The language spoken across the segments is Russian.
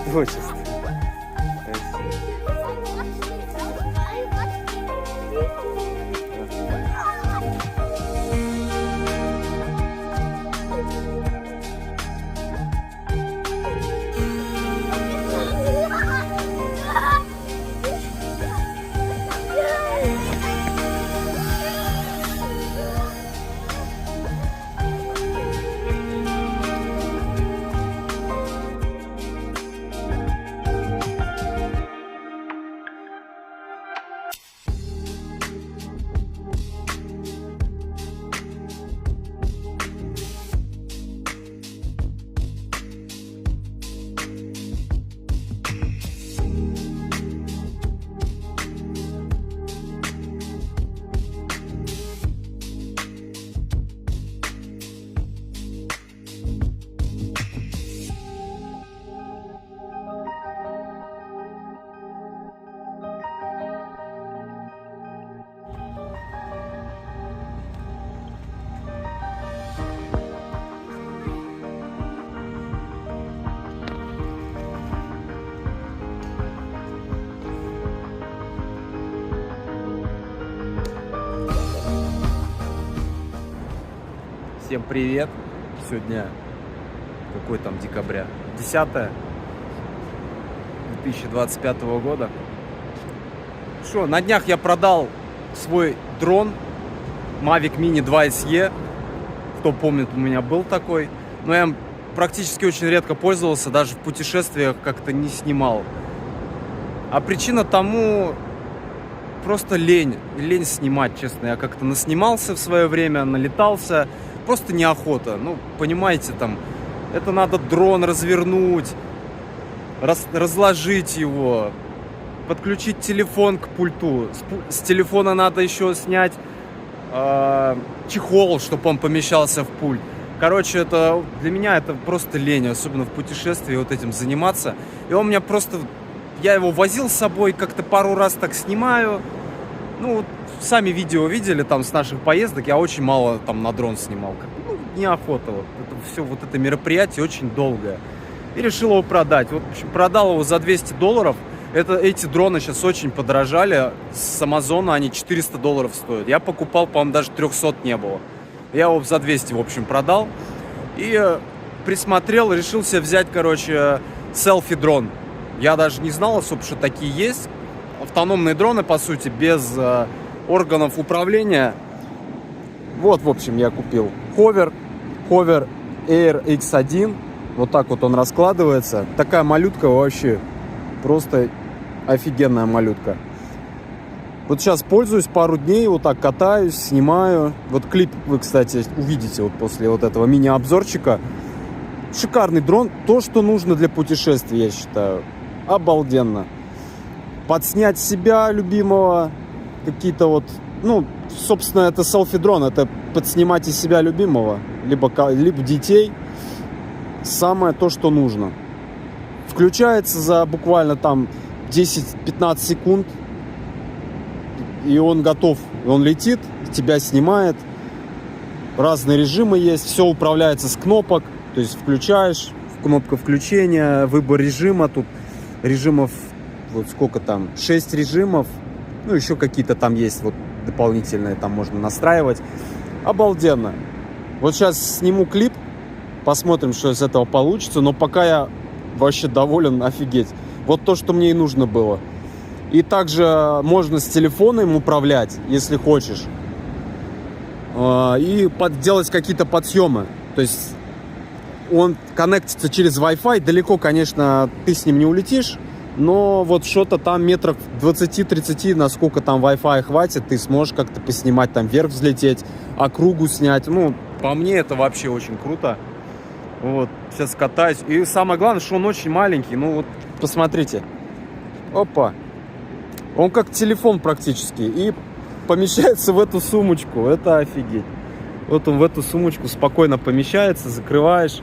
Творчество. Всем привет! Сегодня какой там декабря? 10 2025 года. Что, на днях я продал свой дрон Mavic Mini 2 SE. Кто помнит, у меня был такой. Но я им практически очень редко пользовался, даже в путешествиях как-то не снимал. А причина тому просто лень снимать, честно. Я как-то наснимался в свое время, налетался. Просто неохота. Ну, понимаете, там, это надо дрон развернуть, разложить его, подключить телефон к пульту. С телефона надо еще снять чехол, чтобы он помещался в пульт. Короче, это для меня это просто лень, особенно в путешествии вот этим заниматься. И он у меня просто... Я его возил с собой, как-то пару раз так снимаю. Ну, вот сами видео видели там с наших поездок, я очень мало там на дрон снимал. Ну, неохота. Вот это все, вот это мероприятие очень долгое. И решил его продать. Вот, в общем, продал его за $200. Эти дроны сейчас очень подорожали. С Амазона они $400 стоят. Я покупал, по-моему, даже 300 не было. Я его за 200, в общем, продал. И присмотрел, решил себе взять, короче, селфи-дрон. Я даже не знал особо, что такие есть. Автономные дроны, по сути, без органов управления. Вот, в общем, я купил Hover Air X1. Вот так вот он раскладывается. Такая малютка вообще просто офигенная малютка. Вот сейчас пользуюсь пару дней, вот так катаюсь, снимаю. Вот клип вы, кстати, увидите вот после вот этого мини-обзорчика. Шикарный дрон. То, что нужно для путешествий, я считаю. Обалденно. Подснять себя любимого, какие-то вот, ну, собственно, это селфи-дрон, это подснимать из себя любимого, либо детей, самое то, что нужно. Включается за буквально там 10-15 секунд, и он готов, и он летит, тебя снимает, разные режимы есть, все управляется с кнопок, то есть включаешь, кнопка включения, выбор режима, тут режимов вот сколько там, 6 режимов, ну еще какие-то там есть вот дополнительные, там можно настраивать. Обалденно. Вот сейчас сниму клип, посмотрим, что из этого получится, но пока я вообще доволен, офигеть. Вот то, что мне и нужно было. И также можно с телефона им управлять, если хочешь, и делать какие-то подсъемы. То есть он коннектится через Wi-Fi, далеко, конечно, ты с ним не улетишь, но вот что-то там метров 20-30, насколько там Wi-Fi хватит, ты сможешь как-то поснимать, там вверх взлететь, округу снять. Ну, по мне это вообще очень круто. Вот, сейчас катаюсь. И самое главное, что он очень маленький. Ну вот, посмотрите. Опа. Он как телефон практически. И помещается в эту сумочку. Это офигеть. Вот он в эту сумочку спокойно помещается, закрываешь.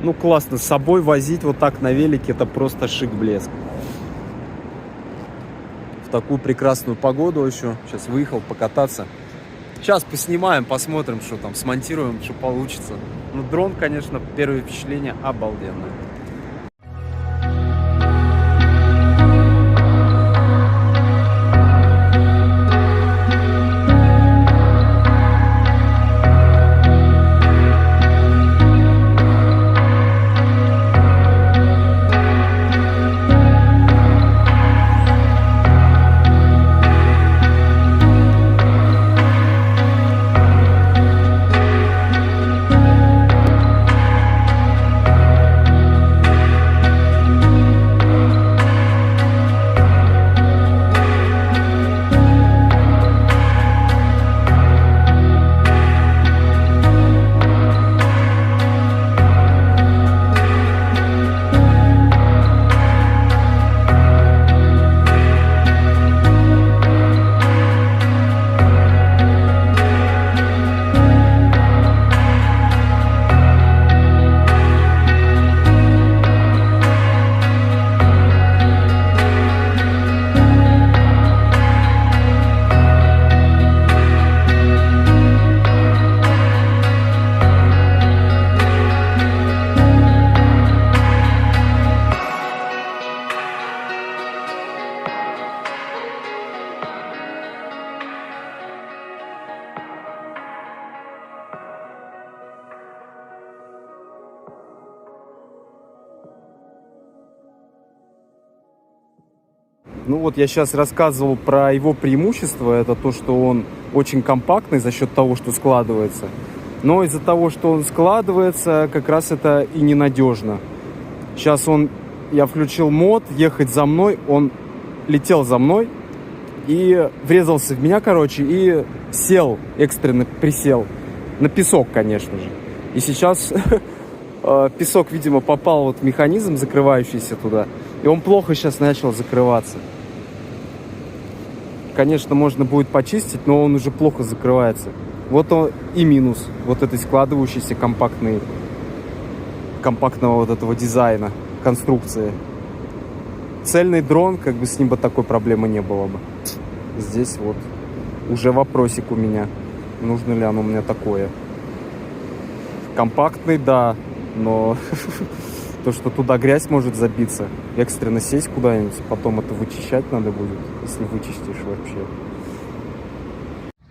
Ну, классно. С собой возить вот так на велике, это просто шик-блеск. В такую прекрасную погоду еще. Сейчас выехал покататься. Сейчас поснимаем, посмотрим, что там, смонтируем, что получится. Ну, дрон, конечно, первое впечатление обалденное. Ну вот я сейчас рассказывал про его преимущество. Это то, что он очень компактный за счет того, что складывается. Но из-за того, что он складывается, как раз это и ненадежно. Сейчас я включил мод, ехать за мной. Он летел за мной и врезался в меня, короче, и сел, экстренно присел. На песок, конечно же. И сейчас песок, видимо, попал вот в механизм, закрывающийся туда. И он плохо сейчас начал закрываться. Конечно, можно будет почистить, но он уже плохо закрывается. Вот он и минус вот этой складывающейся компактного вот этого дизайна, конструкции. Цельный дрон, как бы с ним бы такой проблемы не было бы. Здесь вот уже вопросик у меня. Нужно ли оно у меня такое? Компактный, да, но то, что туда грязь может забиться, экстренно сесть куда-нибудь, потом это вычищать надо будет, если вычистишь вообще.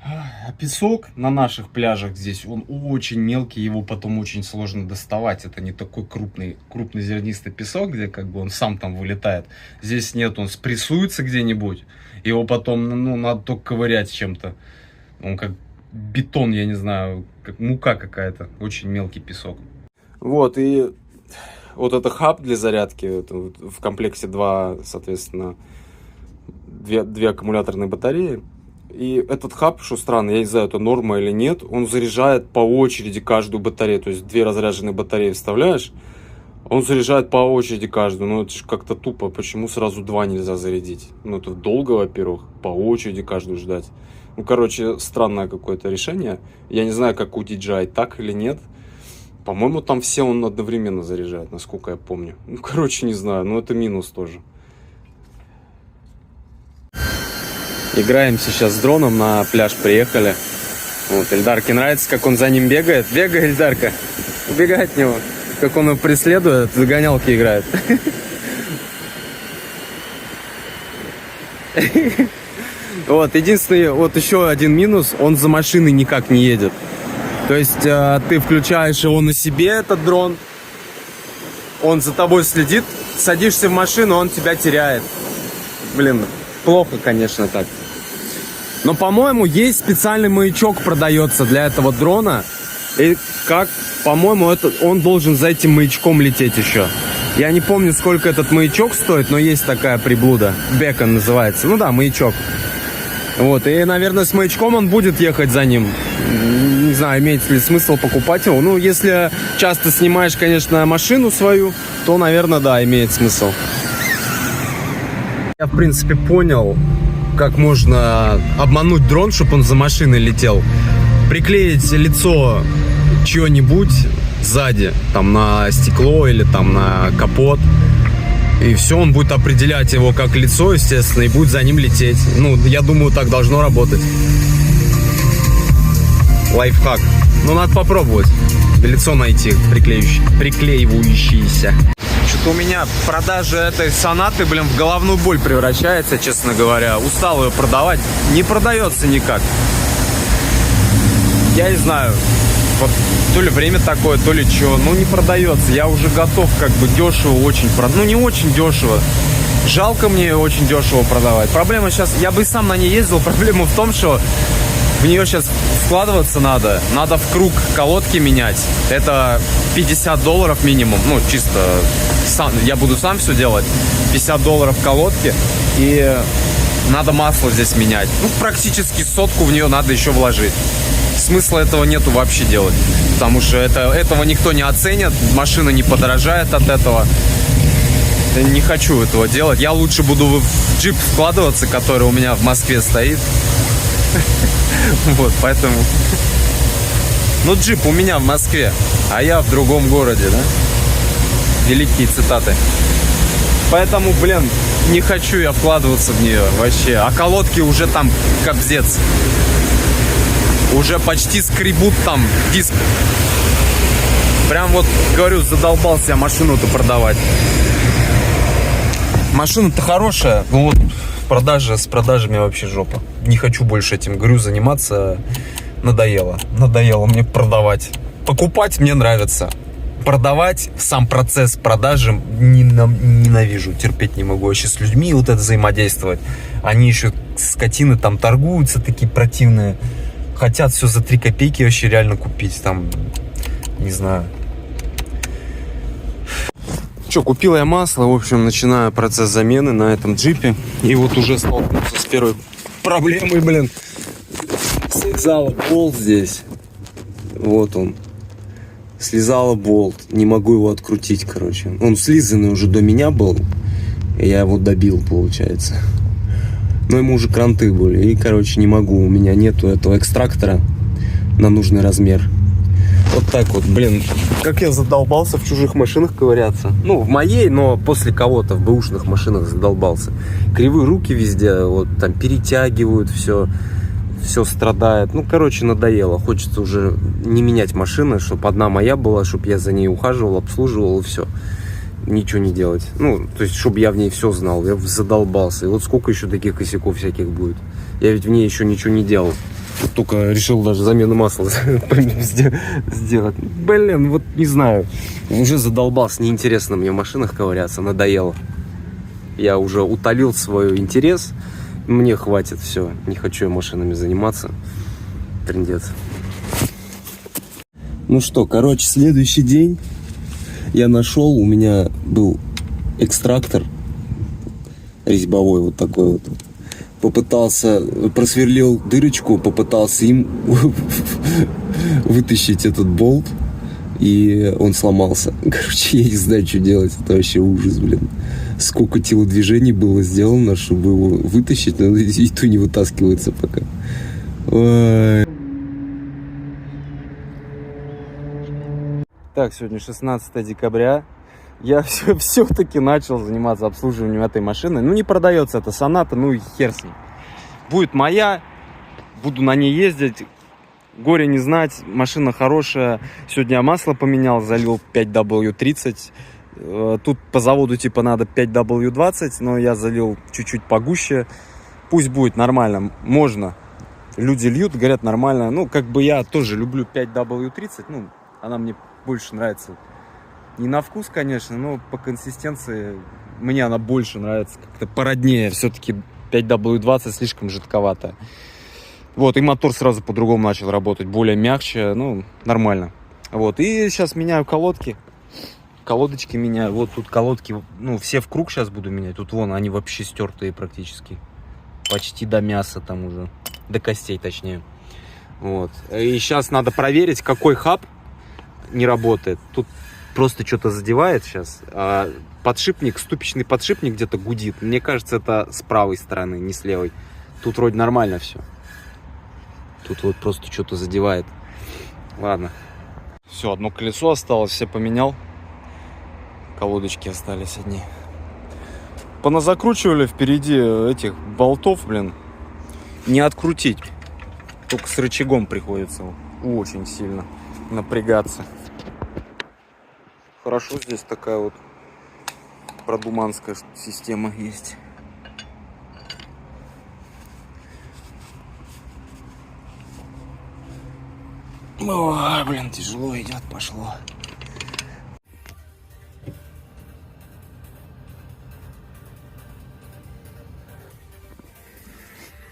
А песок на наших пляжах здесь, он очень мелкий, его потом очень сложно доставать. Это не такой крупнозернистый песок, где как бы он сам там вылетает. Здесь нет, он спрессуется где-нибудь, его потом, ну, надо только ковырять чем-то. Он как бетон, я не знаю, как мука какая-то, очень мелкий песок. Вот, и вот это хаб для зарядки, в комплекте соответственно, две аккумуляторные батареи. И этот хаб, что странно, я не знаю, это норма или нет, он заряжает по очереди каждую батарею. То есть 2 разряженные батареи вставляешь, он заряжает по очереди каждую. Ну это же как-то тупо, почему сразу 2 нельзя зарядить? Ну это долго, во-первых, по очереди каждую ждать. Ну короче, странное какое-то решение. Я не знаю, как у DJI, так или нет. По-моему, там все он одновременно заряжает, насколько я помню. Ну, короче, не знаю, но это минус тоже. Играем сейчас с дроном, на пляж приехали. Вот, Эльдарке нравится, как он за ним бегает. Бегай, Эльдарка, убегай от него. Как он его преследует, в загонялки играет. Вот, единственный, вот еще один минус, он за машиной никак не едет. То есть ты включаешь его на себе, этот дрон, он за тобой следит, садишься в машину, он тебя теряет. Блин, плохо, конечно, так. Но, по-моему, есть специальный маячок, продается для этого дрона. И как, по-моему, он должен за этим маячком лететь еще. Я не помню, сколько этот маячок стоит, но есть такая приблуда. Бекон называется. Ну да, маячок. Вот, и, наверное, с маячком он будет ехать за ним. Не знаю, имеет ли смысл покупать его. Ну, если часто снимаешь, конечно, машину свою, то, наверное, да, имеет смысл. Я, в принципе, понял, как можно обмануть дрон, чтобы он за машиной летел. Приклеить лицо чье-нибудь сзади, там на стекло или там на капот. И все, он будет определять его как лицо, естественно, и будет за ним лететь. Ну, я думаю, так должно работать. Лайфхак. Ну, надо попробовать. Лицо найти приклеивающееся. Что-то у меня продажа этой Сонаты, блин, в головную боль превращается, честно говоря. Устал ее продавать. Не продается никак. Я не знаю. Вот то ли время такое, то ли что. Ну, не продается. Я уже готов как бы дешево очень продать. Ну, не очень дешево. Жалко мне очень дешево продавать. Проблема сейчас... Я бы и сам на ней ездил. Проблема в том, что в нее сейчас вкладываться надо. Надо в круг колодки менять. Это $50 минимум. Ну, чисто сам, я буду сам все делать. $50 колодки. И надо масло здесь менять. Ну, практически 100 в нее надо еще вложить. Смысла этого нету вообще делать. Потому что этого никто не оценит. Машина не подорожает от этого. Я не хочу этого делать. Я лучше буду в джип вкладываться, который у меня в Москве стоит. Вот, поэтому... Ну, джип у меня в Москве, а я в другом городе, да? Великие цитаты. Поэтому, блин, не хочу я вкладываться в нее вообще. А колодки уже там капздец. Уже почти скребут там диск. Прям вот, говорю, задолбался я машину-то продавать. Машина-то хорошая, но вот с продажами вообще жопа. Не хочу больше этим, говорю, заниматься. Надоело мне продавать. Покупать мне нравится. Продавать, сам процесс продажи ненавижу, терпеть не могу. Вообще с людьми вот это взаимодействовать. Они еще скотины там торгуются, такие противные. Хотят все за 3 копейки вообще реально купить. Там, не знаю. Купил я масло, в общем, начинаю процесс замены на этом джипе. И вот уже столкнулся с первой проблемой, блин. Слезала болт здесь. Вот он. Слезала болт. Не могу его открутить, короче. Он слизанный уже до меня был. И я его добил, получается. Но ему уже кранты были. И, короче, не могу. У меня нету этого экстрактора на нужный размер. Вот так вот, блин, как я задолбался в чужих машинах ковыряться. Ну, в моей, но после кого-то в бэушных машинах задолбался. Кривые руки везде, вот там перетягивают все страдает. Ну, короче, надоело. Хочется уже не менять машины, чтобы одна моя была, чтобы я за ней ухаживал, обслуживал и все. Ничего не делать. Ну, то есть, чтобы я в ней все знал. Я задолбался. И вот сколько еще таких косяков всяких будет. Я ведь в ней еще ничего не делал. Только решил даже замену масла сделать. Блин, вот не знаю. Уже задолбался. Неинтересно мне в машинах ковыряться. Надоело. Я уже утолил свой интерес. Мне хватит, все. Не хочу я машинами заниматься. Трындец. Ну что, короче, следующий день я нашел. У меня был экстрактор резьбовой вот такой вот. Попытался, просверлил дырочку, попытался им вытащить этот болт, и он сломался. Короче, я не знаю, что делать. Это вообще ужас, блин. Сколько телодвижений было сделано, чтобы его вытащить, но и то не вытаскивается пока. Ой. Так, сегодня 16 декабря. Я все-таки начал заниматься обслуживанием этой машины. Ну, не продается эта Соната, ну и хер с ней. Будет моя, буду на ней ездить. Горе не знать, машина хорошая. Сегодня я масло поменял, залил 5W30. Тут по заводу типа надо 5W20, но я залил чуть-чуть погуще. Пусть будет нормально, можно. Люди льют, говорят нормально. Ну, как бы я тоже люблю 5W30, ну, она мне больше нравится. Не на вкус, конечно, но по консистенции мне она больше нравится, как-то породнее. Все-таки 5W20 слишком жидковатая. Вот, и мотор сразу по-другому начал работать, более мягче, ну, нормально. Вот, и сейчас меняю колодки. Колодочки меняю. Вот тут колодки, ну, все в круг сейчас буду менять. Тут вон, они вообще стертые практически. Почти до мяса там уже. До костей, точнее. Вот. И сейчас надо проверить, какой хаб не работает. Тут просто что-то задевает сейчас. А подшипник, ступичный подшипник где-то гудит. Мне кажется, это с правой стороны, не с левой. Тут вроде нормально все. Тут вот просто что-то задевает. Ладно. Все, одно колесо осталось, все поменял. Колодочки остались одни. Поназакручивали впереди этих болтов, блин. Не открутить. Только с рычагом приходится очень сильно напрягаться. Хорошо, здесь такая вот продуманская система есть. Ой, блин, тяжело идет, пошло.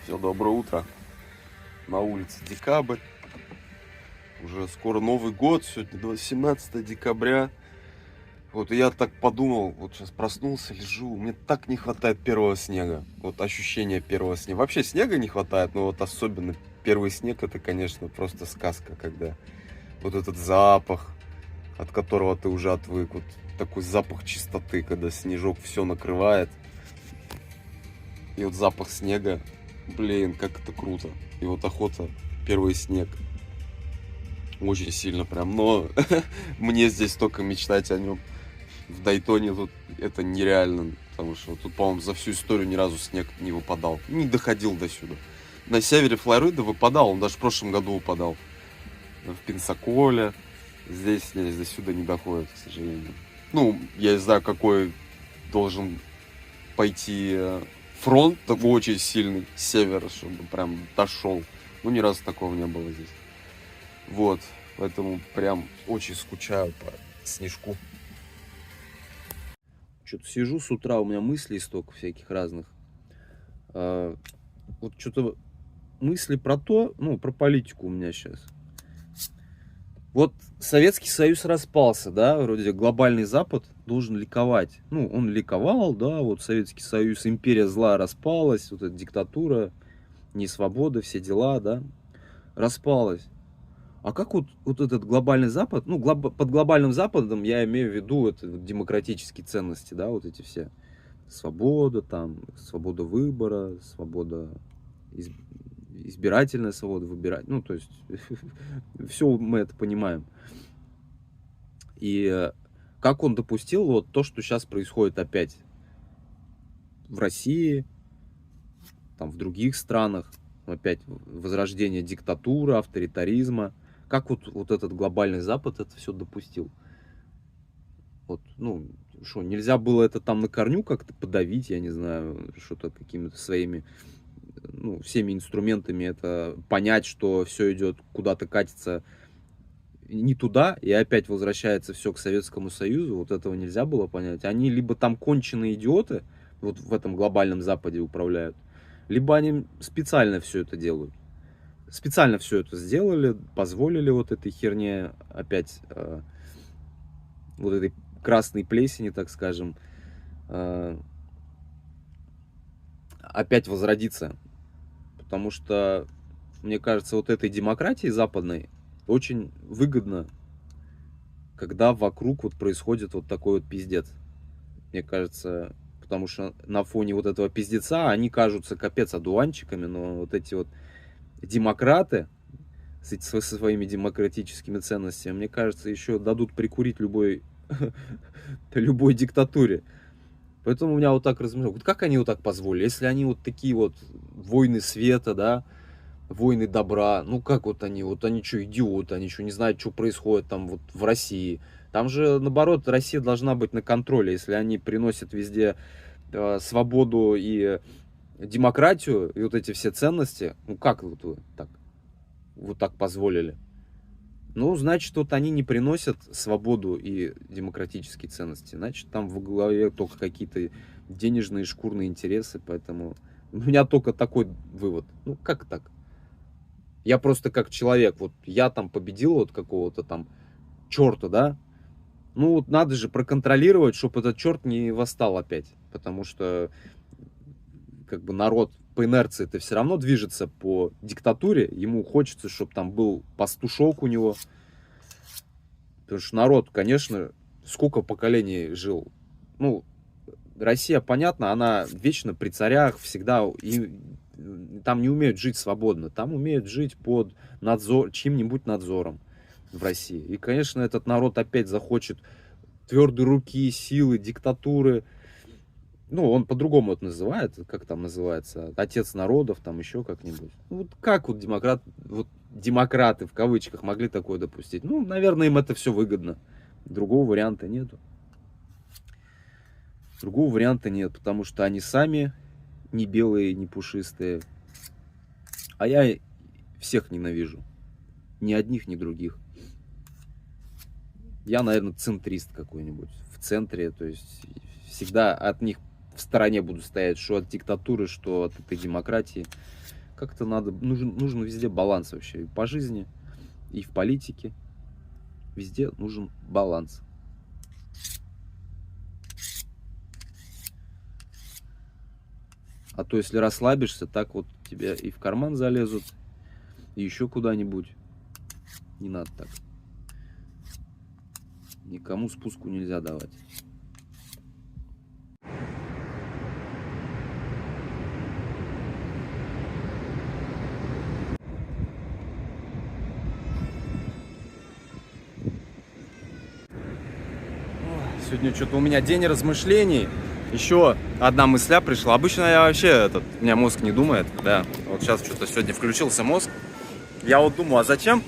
Все, доброе утро. На улице декабрь. Уже скоро Новый год. Сегодня 17 декабря. Вот и я так подумал, вот сейчас проснулся, лежу. Мне так не хватает первого снега. Вот ощущение первого снега. Вообще снега не хватает, но вот особенно первый снег, это, конечно, просто сказка, когда вот этот запах, от которого ты уже отвык. Вот такой запах чистоты, когда снежок все накрывает. И вот запах снега. Блин, как это круто. И вот охота, первый снег. Очень сильно прям. Но мне здесь только мечтать о нем. В Дайтоне тут это нереально. Потому что тут, по-моему, за всю историю ни разу снег не выпадал. Не доходил до сюда. На севере Флориды выпадал. Он даже в прошлом году выпадал. В Пенсаколе. Здесь до сюда не доходит, к сожалению. Ну, я не знаю, какой должен пойти фронт такой очень сильный с севера, чтобы прям дошел. Ну, ни разу такого не было здесь. Вот, поэтому прям очень скучаю по снежку. Что-то сижу с утра, у меня мыслей столько всяких разных. Вот что-то мысли про то, ну, про политику у меня сейчас. Вот Советский Союз распался, да, вроде глобальный Запад должен ликовать. Ну, он ликовал, да, вот Советский Союз, империя зла распалась, вот эта диктатура, несвобода, все дела, да, распалась. А как вот этот глобальный Запад, ну, под глобальным Западом я имею в виду это вот демократические ценности, да, вот эти все. Свобода, там, свобода выбора, свобода, избирательная свобода выбирать. Ну, то есть, все мы это понимаем. И как он допустил вот то, что сейчас происходит опять в России, там, в других странах, опять возрождение диктатуры, авторитаризма. Как вот этот глобальный Запад это все допустил? Вот, ну, что, нельзя было это там на корню как-то подавить, я не знаю, что-то какими-то своими, ну, всеми инструментами это понять, что все идет куда-то катится не туда, и опять возвращается все к Советскому Союзу, вот этого нельзя было понять. Они либо там конченые идиоты, вот в этом глобальном Западе управляют, либо они специально все это делают. Специально все это сделали, позволили вот этой херне опять, вот этой красной плесени, так скажем, опять возродиться. Потому что, мне кажется, вот этой демократии западной очень выгодно, когда вокруг вот происходит вот такой вот пиздец. Мне кажется, потому что на фоне вот этого пиздеца они кажутся капец одуванчиками, но вот эти вот демократы со своими демократическими ценностями, мне кажется, еще дадут прикурить любой диктатуре. Поэтому у меня вот так размышляю, вот как они вот так позволили, если они вот такие вот войны света, да, войны добра, ну как вот они что, идиоты, они что, не знают, что происходит там вот в России. Там же, наоборот, Россия должна быть на контроле, если они приносят везде свободу и демократию, и вот эти все ценности, ну как вот вы так позволили? Ну, значит, вот они не приносят свободу и демократические ценности. Значит, там в голове только какие-то денежные, шкурные интересы. Поэтому у меня только такой вывод. Ну, как так? Я просто как человек, вот я там победил вот какого-то там черта, да? Ну, вот надо же проконтролировать, чтобы этот черт не восстал опять. Потому что, как бы, народ по инерции это все равно движется по диктатуре. Ему хочется, чтобы там был пастушок у него. Потому что народ, конечно, сколько поколений жил. Ну, Россия, понятно, она вечно при царях, всегда. И там не умеют жить свободно. Там умеют жить под чьим-нибудь надзором. в России. И, конечно, этот народ опять захочет твердой руки, силы, диктатуры. Ну, он по-другому это называет, как там называется, отец народов, там еще как-нибудь. Ну, вот как вот демократы в кавычках могли такое допустить? Ну, наверное, им это все выгодно. Другого варианта нету. Другого варианта нет, потому что они сами не белые, не пушистые. А я всех ненавижу. Ни одних, ни других. Я, наверное, центрист какой-нибудь. В центре, то есть всегда от них в стороне буду стоять, что от диктатуры, что от этой демократии. Как-то нужен везде баланс вообще. И по жизни, и в политике. Везде нужен баланс. А то, если расслабишься, так вот тебя и в карман залезут, и еще куда-нибудь. Не надо так. Никому спуску нельзя давать. Сегодня что-то у меня день размышлений. Еще одна мысля пришла. Обычно я вообще у меня мозг не думает. Да, вот сейчас что-то сегодня включился мозг. Я вот думаю, а зачем?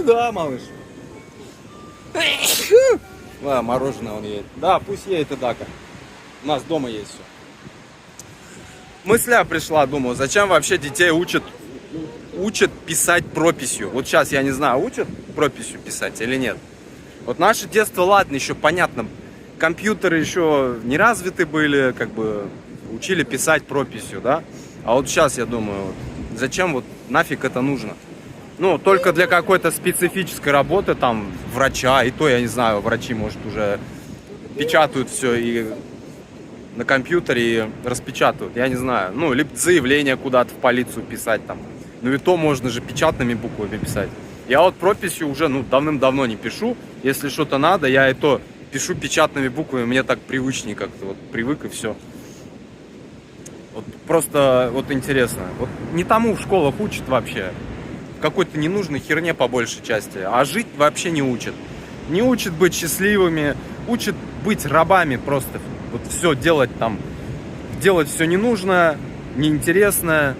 Да, малыш. Да, мороженое он едет. Да, пусть едет и Дака. У нас дома есть все. Мысля пришла, думаю, зачем вообще детей учат писать прописью? Вот сейчас, я не знаю, учат прописью писать или нет. Вот наше детство, ладно, еще понятно, компьютеры еще не развиты были, как бы учили писать прописью, да? А вот сейчас я думаю, вот, зачем вот нафиг это нужно? Ну, только для какой-то специфической работы, там, врача, и то, я не знаю, врачи, может, уже печатают все и на компьютере и распечатывают, я не знаю. Ну, либо заявление куда-то в полицию писать там. Ну, и то можно же печатными буквами писать. Я вот прописью уже, давным-давно не пишу. Если что-то надо, я и то пишу печатными буквами, мне так привычнее как-то, вот привык и все. Вот просто вот интересно. Вот не тому в школах учат вообще. Какой-то ненужной херне по большей части. А жить вообще не учат. Не учат быть счастливыми, учат быть рабами просто. Вот все делать там, делать все ненужное, неинтересное.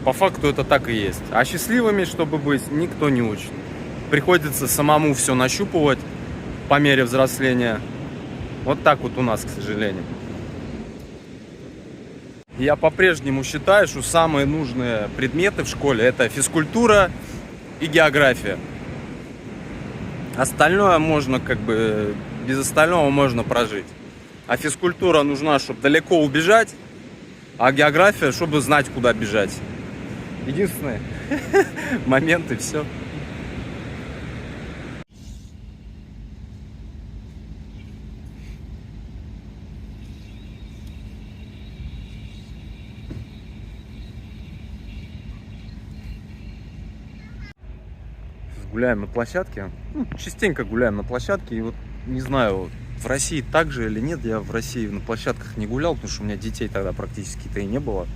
По факту это так и есть. А счастливыми, чтобы быть, никто не учит. Приходится самому все нащупывать по мере взросления. Вот так вот у нас, к сожалению. Я по-прежнему считаю, что самые нужные предметы в школе — это физкультура и география. Остальное можно без остального можно прожить. А физкультура нужна, чтобы далеко убежать, а география, чтобы знать, куда бежать. Единственные моменты, все. Гуляем на площадке. Частенько гуляем на площадке. И вот не знаю, в России так же или нет. Я в России на площадках не гулял, потому что у меня детей тогда практически-то и не было.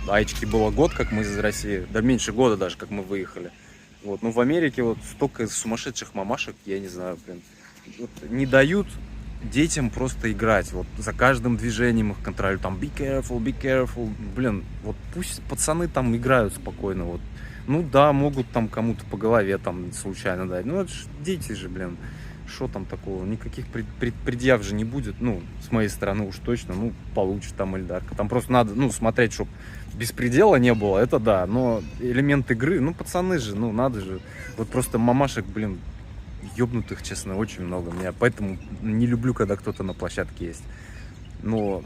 Аечке было год, как мы из России. Да меньше года даже, как мы выехали. Вот. Но в Америке вот столько сумасшедших мамашек, я не знаю, вот не дают детям просто играть. Вот за каждым движением их контролируют. Там be careful. Блин, вот пусть пацаны там играют спокойно. Вот. Ну да, могут там кому-то по голове там случайно дать. Ну это ж дети же, блин. Что там такого? Никаких предъяв же не будет. Ну, с моей стороны уж точно. Ну, получит там Эльдарка. Там просто надо, смотреть, чтобы беспредела не было. Это да. Но элемент игры, пацаны же, надо же. Вот просто мамашек, блин, ёбнутых, честно, очень много. Я поэтому не люблю, когда кто-то на площадке есть. Но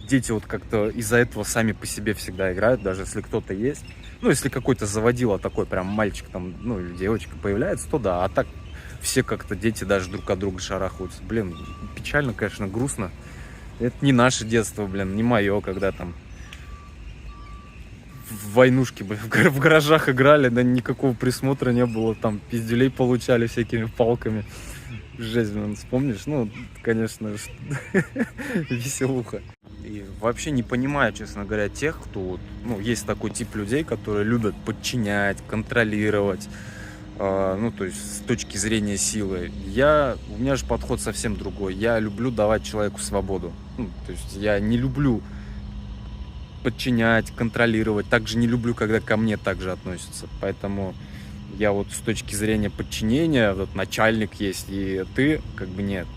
дети вот как-то из-за этого сами по себе всегда играют, даже если кто-то есть. Ну, если какой-то заводила такой прям мальчик там, или девочка появляется, то да. А так все как-то дети даже друг от друга шарахаются. Блин, печально, конечно, грустно. Это не наше детство, блин, не мое, когда там в войнушки, блин, в гаражах играли, да никакого присмотра не было, там пиздюлей получали всякими палками. Жесть, блин, вспомнишь? Конечно, веселуха. И вообще не понимаю, честно говоря, тех, кто вот, ну, есть такой тип людей, которые любят подчинять, контролировать, ну, то есть с точки зрения силы. У меня же подход совсем другой. Я люблю давать человеку свободу. Ну, то есть я не люблю подчинять, контролировать. Также не люблю, когда ко мне так же относятся. Поэтому я вот с точки зрения подчинения, вот начальник есть, и ты, как бы нет,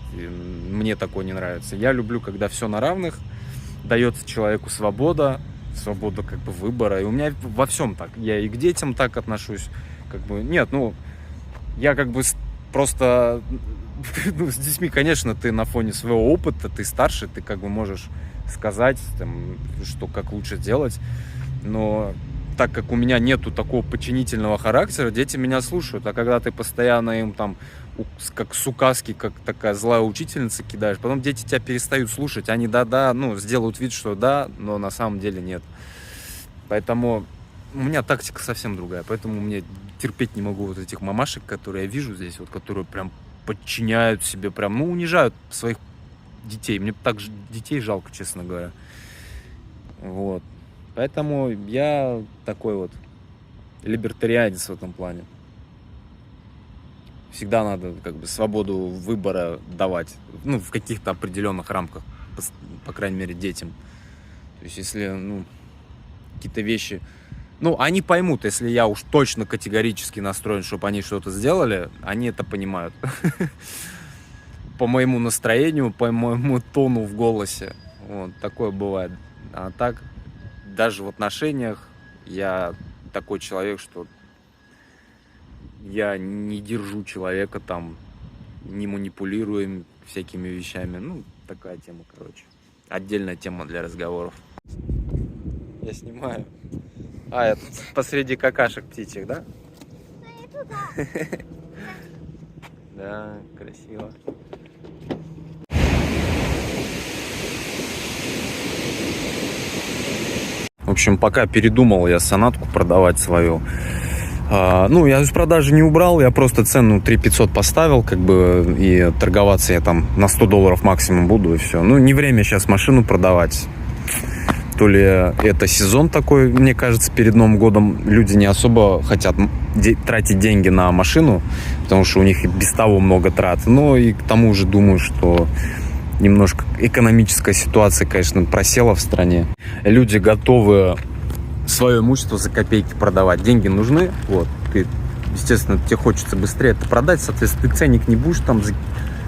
мне такое не нравится. Я люблю, когда все на равных, дается человеку свобода как бы выбора. И у меня во всем так. Я и к детям так отношусь. Как бы, нет, ну, я как бы просто, ну, с детьми, конечно, ты на фоне своего опыта, ты старше, ты как бы можешь сказать, там, что как лучше делать, но так как у меня нету такого подчинительного характера, дети меня слушают, а когда ты постоянно им там как с указки, как такая злая учительница кидаешь, потом дети тебя перестают слушать, они да-да, ну, сделают вид, что да, но на самом деле нет. Поэтому у меня тактика совсем другая, поэтому мне терпеть не могу вот этих мамашек, которые я вижу здесь, вот, которые прям подчиняют себе, прям, ну, унижают своих детей. Мне так же детей жалко, честно говоря. Вот. Поэтому я такой вот либертарианец в этом плане. Всегда надо как бы свободу выбора давать, ну, в каких-то определенных рамках, по крайней мере, детям. То есть, если, ну, какие-то вещи, ну, они поймут, если я уж точно категорически настроен, чтобы они что-то сделали, они это понимают. По моему настроению, по моему тону в голосе. Вот, такое бывает. А так, даже в отношениях я такой человек, что я не держу человека там, не манипулирую им всякими вещами. Ну, такая тема, короче. Отдельная тема для разговоров. Я снимаю. А, я тут посреди какашек птичьих, да? Да, красиво. В общем, пока передумал я сонатку продавать свою. Ну, я из продажи не убрал, я просто цену 3500 поставил, как бы, и торговаться я там на $100 максимум буду, и все. Ну, не время сейчас машину продавать. То ли это сезон такой, мне кажется, перед Новым годом люди не особо хотят тратить деньги на машину, потому что у них и без того много трат. Но и к тому же думаю, что немножко экономическая ситуация, конечно, просела в стране. Люди готовы свое имущество за копейки продавать. Деньги нужны, вот. Ты, естественно, тебе хочется быстрее это продать, соответственно, ты ценник не будешь там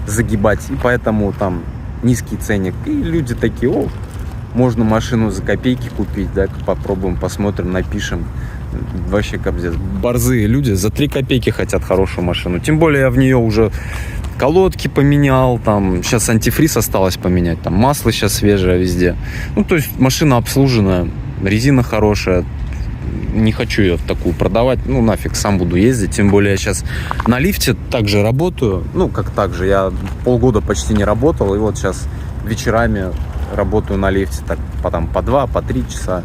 загибать, и поэтому там низкий ценник. И люди такие: о, можно машину за копейки купить, да, попробуем, посмотрим, напишем. Вообще капздец. Борзые люди за 3 копейки хотят хорошую машину. Тем более я в нее уже колодки поменял, там сейчас антифриз осталось поменять, там масло сейчас свежее везде. Ну, то есть машина обслуженная, резина хорошая. Не хочу ее такую продавать, ну, нафиг, сам буду ездить. Тем более я сейчас на лифте также работаю. Ну, как так же, я полгода почти не работал, и вот сейчас вечерами работаю на лифте, так по 2, по 3 часа,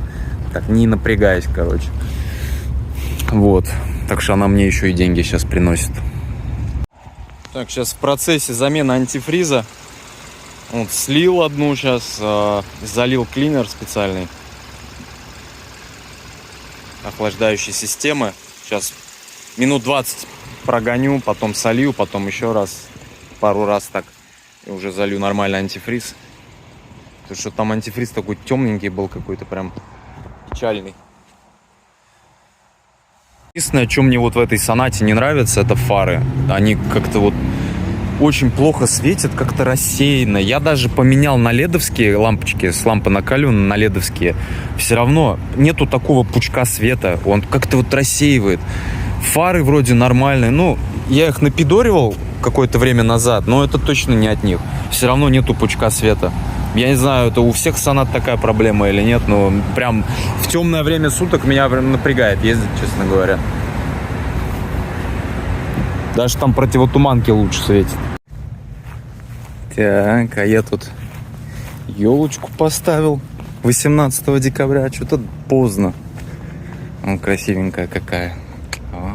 так не напрягаясь, короче. Вот, так что она мне еще и деньги сейчас приносит. Так, сейчас в процессе замены антифриза. Вот, слил одну сейчас, залил клинер специальный охлаждающей системы. Сейчас минут 20 прогоню, потом солью, потом еще раз, пару раз так, и уже залью нормальный антифриз. Потому что там антифриз такой темненький был, какой-то прям печальный. Единственное, что мне вот в этой сонате не нравится, это фары. Они как-то вот очень плохо светят, как-то рассеянно. Я даже поменял на ледовские лампочки, с лампы накаливаны на ледовские. Все равно нету такого пучка света. Он как-то вот рассеивает. Фары вроде нормальные. Ну, я их напидоривал какое-то время назад, но это точно не от них. Все равно нету пучка света. Я не знаю, это у всех сонат такая проблема или нет, но прям в темное время суток меня прям напрягает ездить, честно говоря. Даже там противотуманки лучше светит. Так, а я тут елочку поставил 18 декабря. Что-то поздно. О, красивенькая какая. О,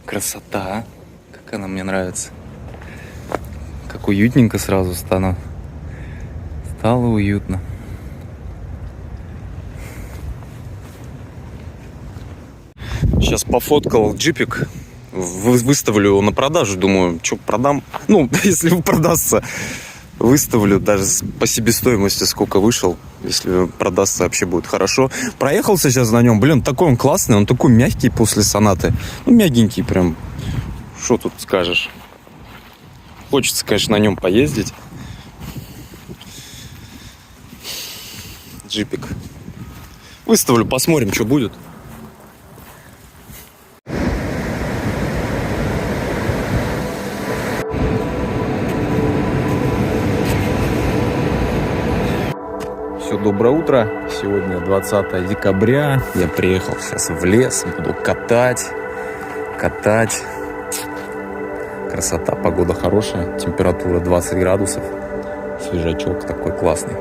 красота. Как она мне нравится. Как уютненько сразу Стало уютно. Сейчас пофоткал джипик. Выставлю его на продажу. Думаю, что продам. Ну, если продастся, выставлю даже по себестоимости, сколько вышел. Если продастся, вообще будет хорошо. Проехался сейчас на нем. Блин, такой он классный. Он такой мягкий после Сонаты. Ну, мягенький прям. Что тут скажешь? Хочется, конечно, на нем поездить. Джипик. Выставлю, посмотрим, что будет. Все, доброе утро. Сегодня 20 декабря. Я приехал сейчас в лес. Буду катать. Красота, погода хорошая. Температура 20 градусов. Свежачок такой классный.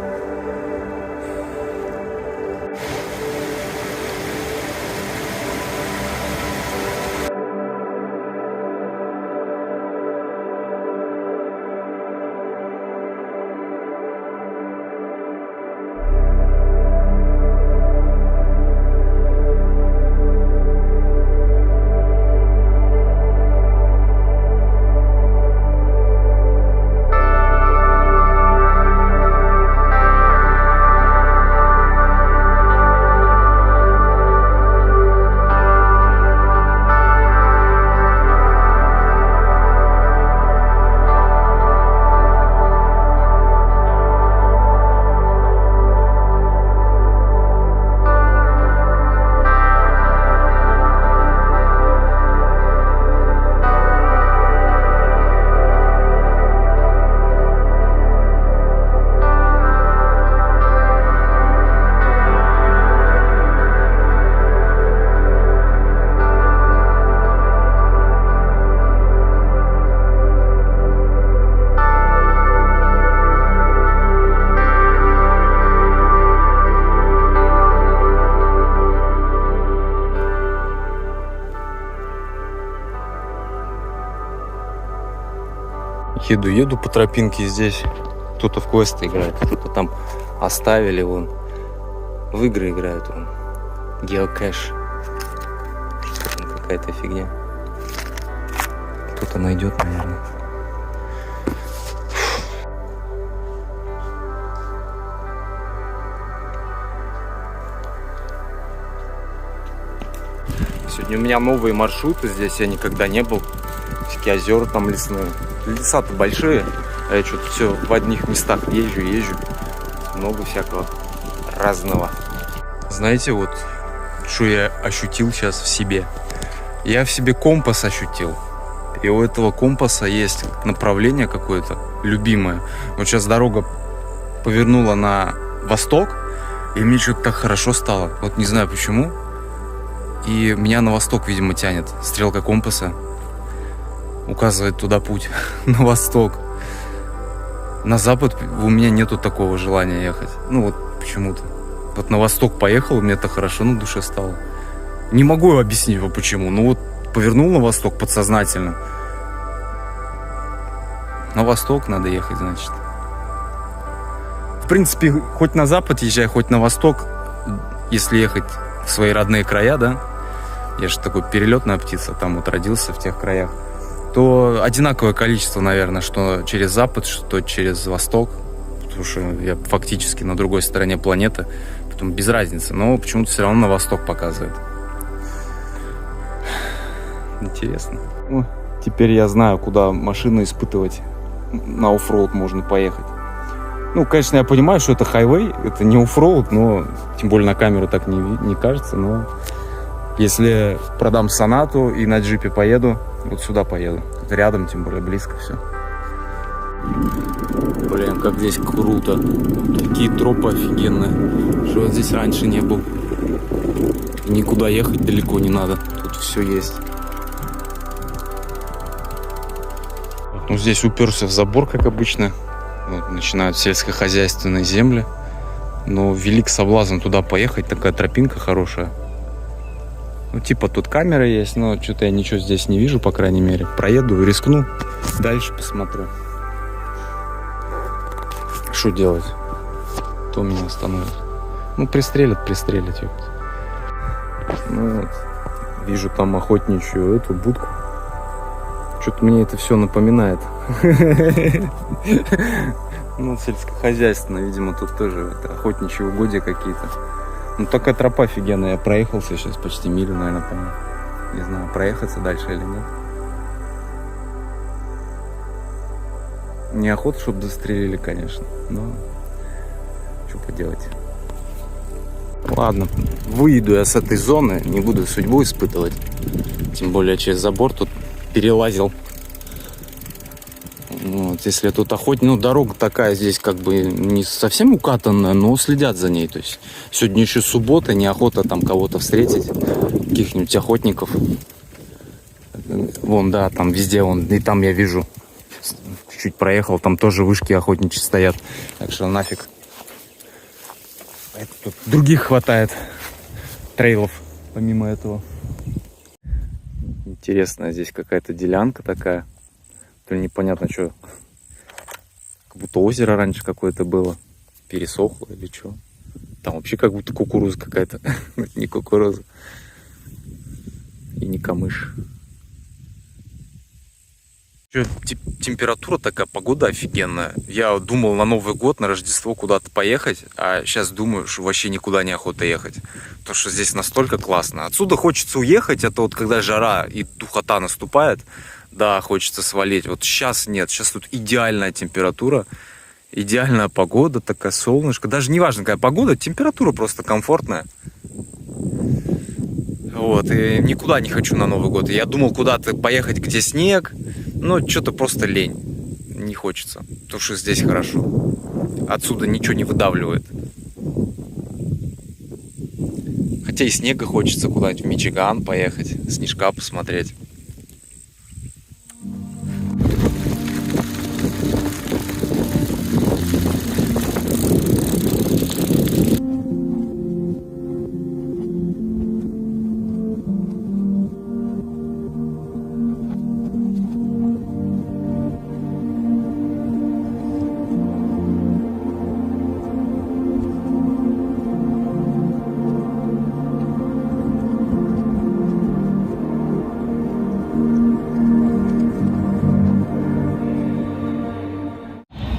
Еду по тропинке здесь. Кто-то в квесты играет, кто-то там оставили вон. В игры играют вон. Геокэш. Что там какая-то фигня. Кто-то найдет, наверное. Сегодня у меня новые маршруты. Здесь я никогда не был. Всякие озера там лесные. Леса-то большие, а я что-то все в одних местах езжу. Много всякого разного. Знаете, вот, что я ощутил сейчас в себе? Я в себе компас ощутил. И у этого компаса есть направление какое-то любимое. Вот сейчас дорога повернула на восток, и мне что-то так хорошо стало. Вот не знаю почему. И меня на восток, видимо, тянет. Стрелка компаса указывает туда путь, на восток. На запад у меня нету такого желания ехать. Ну вот почему-то. Вот на восток поехал, мне так хорошо на душе стало. Не могу объяснить почему. Ну вот повернул на восток подсознательно. На восток надо ехать, значит. В принципе, хоть на запад езжай, хоть на восток. Если ехать в свои родные края, да. Я же такой перелетная птица, там вот родился в тех краях. То одинаковое количество, наверное, что через запад, что через восток. Потому что я фактически на другой стороне планеты. Поэтому без разницы. Но почему-то все равно на восток показывает. Интересно. Ну, теперь я знаю, куда машину испытывать. На оффроуд можно поехать. Ну, конечно, я понимаю, что это хайвей. Это не оффроуд, но тем более на камеру так не кажется. Но если продам Сонату и на джипе поеду, вот сюда поеду. Это рядом, тем более близко все. Блин, как здесь круто. Такие тропы офигенные. Что вот здесь раньше не был. И никуда ехать далеко не надо. Тут все есть. Ну, здесь уперся в забор, как обычно. Вот, начинают сельскохозяйственные земли. Но велик соблазн туда поехать. Такая тропинка хорошая. Ну, типа тут камера есть, но что-то я ничего здесь не вижу, по крайней мере. Проеду, рискну. Дальше посмотрю. Что делать? кто меня остановит? Ну, пристрелят, ёпт. Ну вот, вижу там охотничью эту будку. Что-то мне это все напоминает. Ну, сельскохозяйственно, видимо, тут тоже охотничьи угодья какие-то. Ну, такая тропа офигенная. Я проехался сейчас почти милю, наверное, по-моему. Не знаю, проехаться дальше или нет. Неохота, чтобы застрелили, конечно. Но что поделать. Ладно, выйду я с этой зоны. Не буду судьбу испытывать. Тем более через забор тут перелазил. Вот, если тут охотник, ну, дорога такая здесь как бы не совсем укатанная, но следят за ней. То есть сегодня еще суббота, неохота там кого-то встретить, каких-нибудь охотников. Вон, да, там везде, вон, и там я вижу. Чуть проехал, там тоже вышки охотничьи стоят. Так что нафиг. Тут других хватает трейлов, помимо этого. Интересно, здесь какая-то делянка такая. То ли непонятно что. Как будто озеро раньше какое-то было. Пересохло или что. Там вообще как будто кукуруза какая-то. Не кукуруза. И не камыш. Температура такая, погода офигенная. Я думал на Новый год, на Рождество куда-то поехать, а сейчас думаю, что вообще никуда не охота ехать. Потому что здесь настолько классно. Отсюда хочется уехать, это вот когда жара и духота наступает, да, хочется свалить. Вот сейчас нет, сейчас тут идеальная температура, идеальная погода, такая солнышко. Даже не важно, какая погода, температура просто комфортная. Вот, и никуда не хочу на Новый год. Я думал куда-то поехать, где снег, но что-то просто лень. Не хочется, потому что здесь хорошо. Отсюда ничего не выдавливает. Хотя и снега хочется куда-нибудь в Мичиган поехать, снежка посмотреть.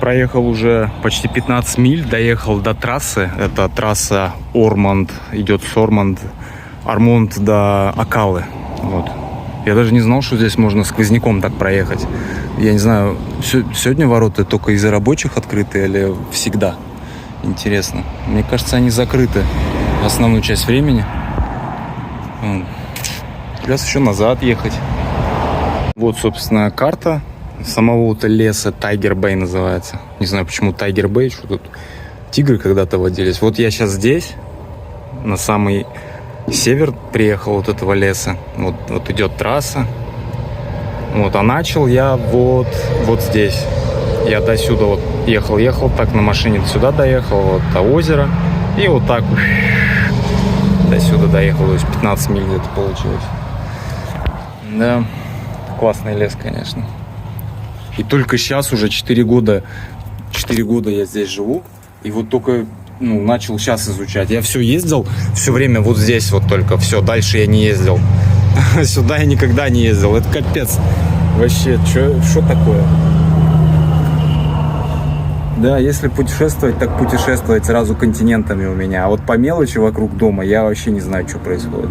Проехал уже почти 15 миль, доехал до трассы. Это трасса Ормонд, идет с Армонд до Акалы. Вот. Я даже не знал, что здесь можно сквозняком так проехать. Я не знаю, сегодня ворота только из-за рабочих открыты или всегда? Интересно. Мне кажется, они закрыты основную часть времени. Придется еще назад ехать. Вот, собственно, карта самого-то леса. Тайгер Бэй называется. Не знаю, почему Тайгер Бэй, что тут тигры когда-то водились. Вот я сейчас здесь, на самый север приехал вот этого леса. Вот идет трасса. Вот, а начал я вот здесь. Я до сюда вот ехал, так на машине сюда доехал, вот до озера. И вот так до сюда доехал, то есть 15 миль где-то получилось. Да, классный лес, конечно. И только сейчас, уже 4 года я здесь живу. И вот только начал сейчас изучать. Я все ездил, все время вот здесь вот только. Все, дальше я не ездил. Сюда я никогда не ездил. Это капец. Вообще, что такое? Да, если путешествовать, так путешествовать сразу континентами у меня. А вот по мелочи вокруг дома я вообще не знаю, что происходит.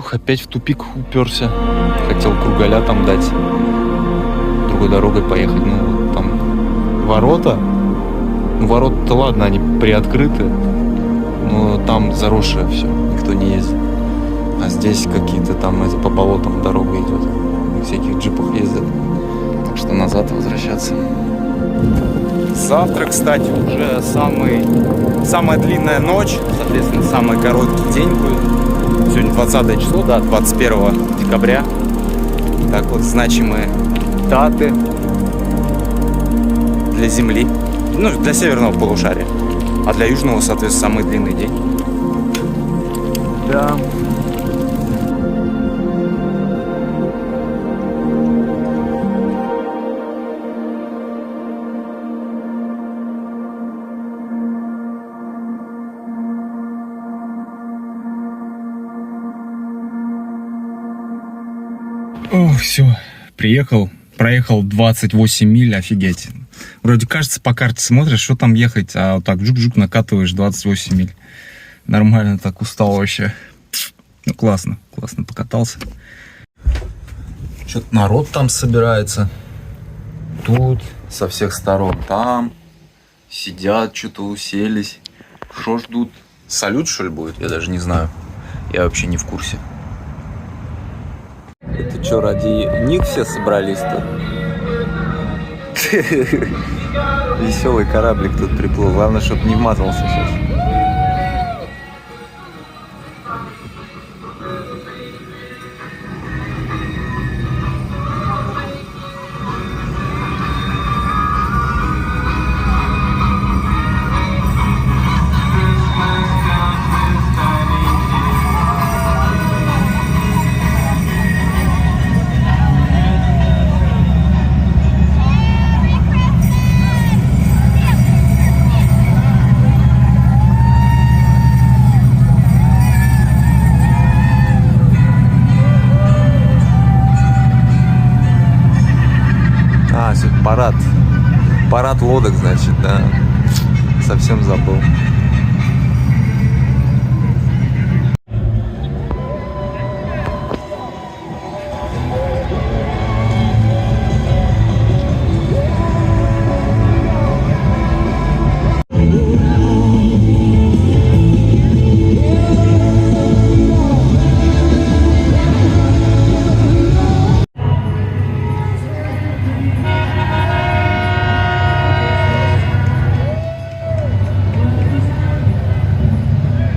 Ух, опять в тупик уперся. Хотел кругаля там дать. Другой дорогой поехать. Ну, вот там ворота. Ну, ворота-то ладно, они приоткрыты. Но там заросшее все. Никто не ездит. А здесь какие-то там по болотам дорога идет. На всяких джипах ездят. Так что назад возвращаться. Завтра, кстати, уже самая длинная ночь, соответственно, самый короткий день будет. Сегодня 20 число, да, 21 декабря. Так вот, значимые даты для Земли, ну, для северного полушария. А для южного, соответственно, самый длинный день. Да. О, все, приехал, проехал 28 миль, офигеть. Вроде кажется, по карте смотришь, что там ехать, а вот так жук-жук накатываешь 28 миль. Нормально, так устал вообще. Ну, классно покатался. Что-то народ там собирается. Тут, со всех сторон, там. Сидят, что-то уселись. Что ждут? Салют, что ли, будет? Я даже не знаю. Я вообще не в курсе. Это что, ради них все собрались-то? Веселый кораблик тут приплыл. Главное, чтобы не вмазался сейчас. Парад лодок, значит, да. Совсем забыл.